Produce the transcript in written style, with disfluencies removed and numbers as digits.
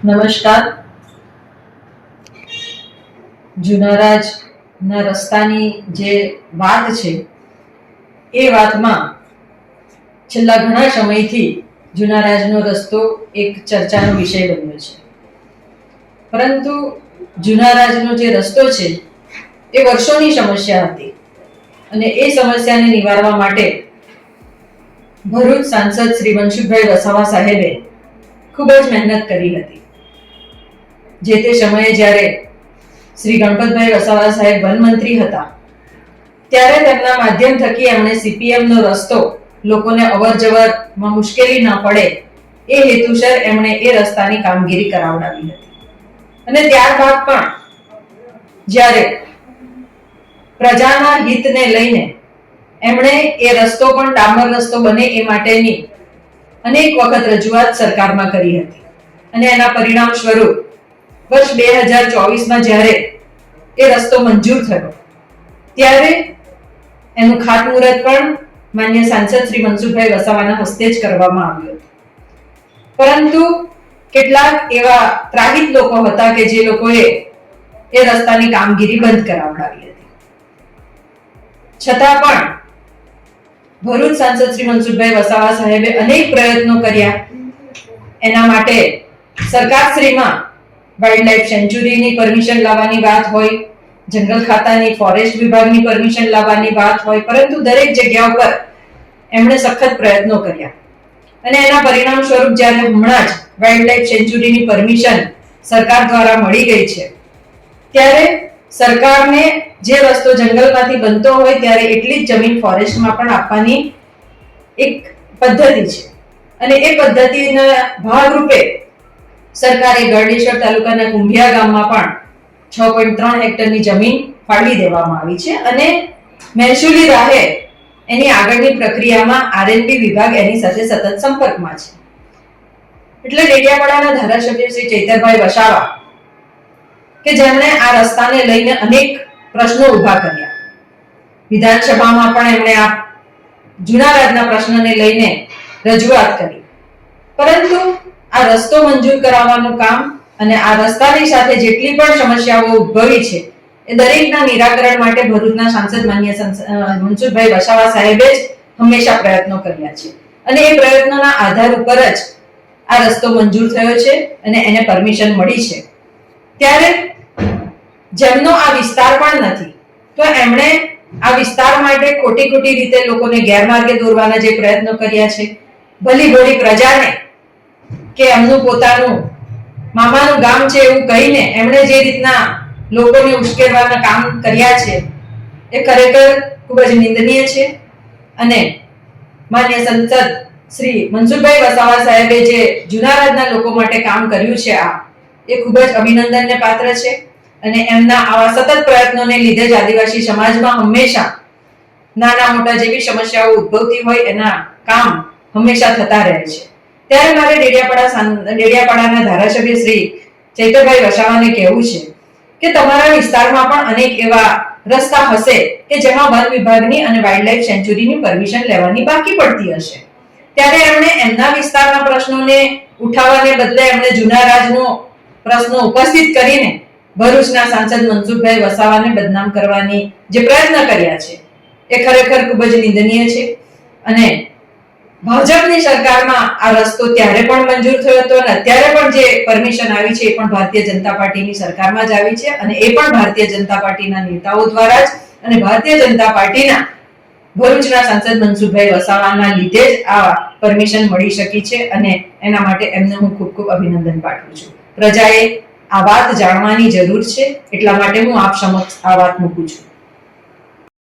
નમસ્કાર. જુનારાજના રસ્તાની જે વાત છે એ વાતમાં છેલ્લા ઘણા સમયથી જુનારાજનો રસ્તો એક ચર્ચાનો વિષય બન્યો છે. પરંતુ જુનારાજનો જે રસ્તો છે એ વર્ષોની સમસ્યા હતી અને એ સમસ્યાને નિવારવા માટે ભરૂચ સાંસદ શ્રી મનસુખભાઈ વસાવા સાહેબે ખૂબ જ મહેનત કરી હતી. જે તે સમયે જ્યારે શ્રી ગણપતભાઈ વસાવા સાહેબ વન મંત્રી હતા ત્યારે તેમના માધ્યમ થકી એમણે સીપીએમ નો રસ્તો લોકોને અવર જવરમાં મુશ્કેલી ન પડે એ હેતુસર એમણે એ રસ્તાની કામગીરી કરાવડાવી હતી. અને ત્યારબાદ પણ જ્યારે પ્રજાના હિતને લઈને એમણે એ રસ્તો પણ ડામર રસ્તો બને એ માટેની અનેક વખત રજૂઆત સરકારમાં કરી હતી અને એના પરિણામ સ્વરૂપ વર્ષ 2024માં જ્યારે એ રસ્તો મંજૂર થયો ત્યારે એનું ખાતમુહૂર્ત પણ માન્ય સાંસદ શ્રી મનસુખભાઈ વસાવાના હસ્તે જ કરવામાં આવ્યું હતું. પરંતુ કેટલાક એવા ત્રાહિત લોકો હતા કે જે લોકોએ એ રસ્તાની કામગીરી બંધ કરાવડાવી હતી. છતાં પણ ભરૂચ સાંસદ શ્રી મનસુખભાઈ વસાવા સાહેબે અનેક પ્રયત્નો કર્યા. એના માટે સરકારશ્રીમાં વાઇલ્ડલાઇફ સેન્ચ્યુરીની પરમિશન લાવવાની વાત હોય, જંગલ ખાતાની ફોરેસ્ટ વિભાગની પરમિશન લાવવાની વાત હોય, પરંતુ દરેક જગ્યા ઉપર એમણે સખત પ્રયત્નો કર્યા અને એના પરિણામ સ્વરૂપ જ્યારે હમણાં જ વાઇલ્ડલાઇફ સેન્ચ્યુરીની પરમિશન સરકાર દ્વારા મળી ગઈ છે ત્યારે સરકારને જે રસ્તો જંગલમાંથી બનતો હોય ત્યારે એટલી જ જમીન ફોરેસ્ટમાં પણ આપવાની એક પદ્ધતિ છે અને એ પદ્ધતિના ભાગરૂપે સરકારે ગરડેશ્વર તાલુકાના કુંભિયા ગામમાં પણ 6.3 હેક્ટરની જમીન ફાળવી દેવામાં આવી છે અને મહેસૂલી રાહે એની આગળની પ્રક્રિયામાં આરએનબી વિભાગ એની સાથે સતત સંપર્કમાં છે. એટલે ડેડિયાપાડાના ધારાસભ્ય શ્રી ચૈતરભાઈ વસાવા કે જેમણે આ રસ્તાને લઈને અનેક પ્રશ્નો ઉભા કર્યા, વિધાનસભામાં પણ એમણે આ જુનારાજના પ્રશ્નને લઈને રજૂઆત કરી, પરંતુ આ રસ્તો મંજૂર કરાવવાનું કામ અને આ રસ્તાની સાથે જેટલી પણ સમસ્યાઓ ઉદ્ભવી છે એ દરેકના નિરાકરણ માટે ભરૂચના સાંસદ માન્ય મનસુખભાઈ વસાવા સાહેબે જ હંમેશા પ્રયત્નો કર્યા છે અને એ પ્રયત્નોના આધાર ઉપર જ આ રસ્તો મંજૂર થયો છે અને એને પરમિશન મળી છે. ત્યારે જેમનો આ વિસ્તાર પણ નથી તો એમણે આ વિસ્તાર માટે ખોટી રીતે લોકોને ગેરમાર્ગે દોરવાના જે પ્રયત્નો કર્યા છે, ભલી ભોળી પ્રજાને કે એમનું પોતાનું મામાનું ગામ છે એવું કહીને એમણે જે રીતના લોકોને ઉશ્કેરવાના કામ કર્યા છે એ ખરેખર ખૂબ જ નિંદનીય છે અને માન્ય સંસદ શ્રી મનસુખભાઈ વસાવા સાહેબે જે જુનારાજના લોકો માટે કામ કર્યું છે આ એ ખૂબ જ અભિનંદનને પાત્ર છે અને એમના આવા સતત પ્રયત્નોને લીધે જ આદિવાસી સમાજમાં હંમેશા નાના મોટા જેવી સમસ્યાઓ ઉદ્ભવતી હોય એના કામ હંમેશા થતા રહે છે. ત્યારે મારે ડેડિયાપાડાના ધારાસભ્ય શ્રી ચૈતરભાઈ વસાવાને કહેવું છે કે તમારા વિસ્તારમાં પણ અનેક એવા રસ્તા હશે કે જેમાં વન વિભાગની અને વાઇલ્ડલાઇફ સેન્ચ્યુરીની પરમિશન લેવાની બાકી પડતી હશે. ત્યારે એમણે એમના વિસ્તારના પ્રશ્નોને ઉઠાવવાને બદલે એમણે જુનારાજનો પ્રશ્ન ઉપસ્થિત કરીને ભરૂચના સાંસદ મનસુખભાઈ વસાવાને બદનામ કરવાની જે પ્રયત્ન કર્યા છે એ ખરેખર ખૂબ જ નિંદનીય છે અને ભાજપની સરકારમાં આ રસ્તો ત્યારે પણ મંજૂર થયો હતો અને અત્યારે પણ જે પરમિશન આવી છે એ પણ ભારતીય જનતા પાર્ટીની સરકારમાં જ આવી છે અને એ પણ ભારતીય જનતા પાર્ટીના નેતાઓ દ્વારા જ અને ભારતીય જનતા પાર્ટીના ભરૂચના સાંસદ મનસુખભાઈ વસાવાના લીધે જ આ પરમિશન મળી શકી છે અને એના માટે એમને હું ખૂબ અભિનંદન પાઠવું છું. પ્રજાએ આ વાત જાણવાની જરૂર છે, એટલા માટે હું આપ સમક્ષ આ વાત મૂકું છું.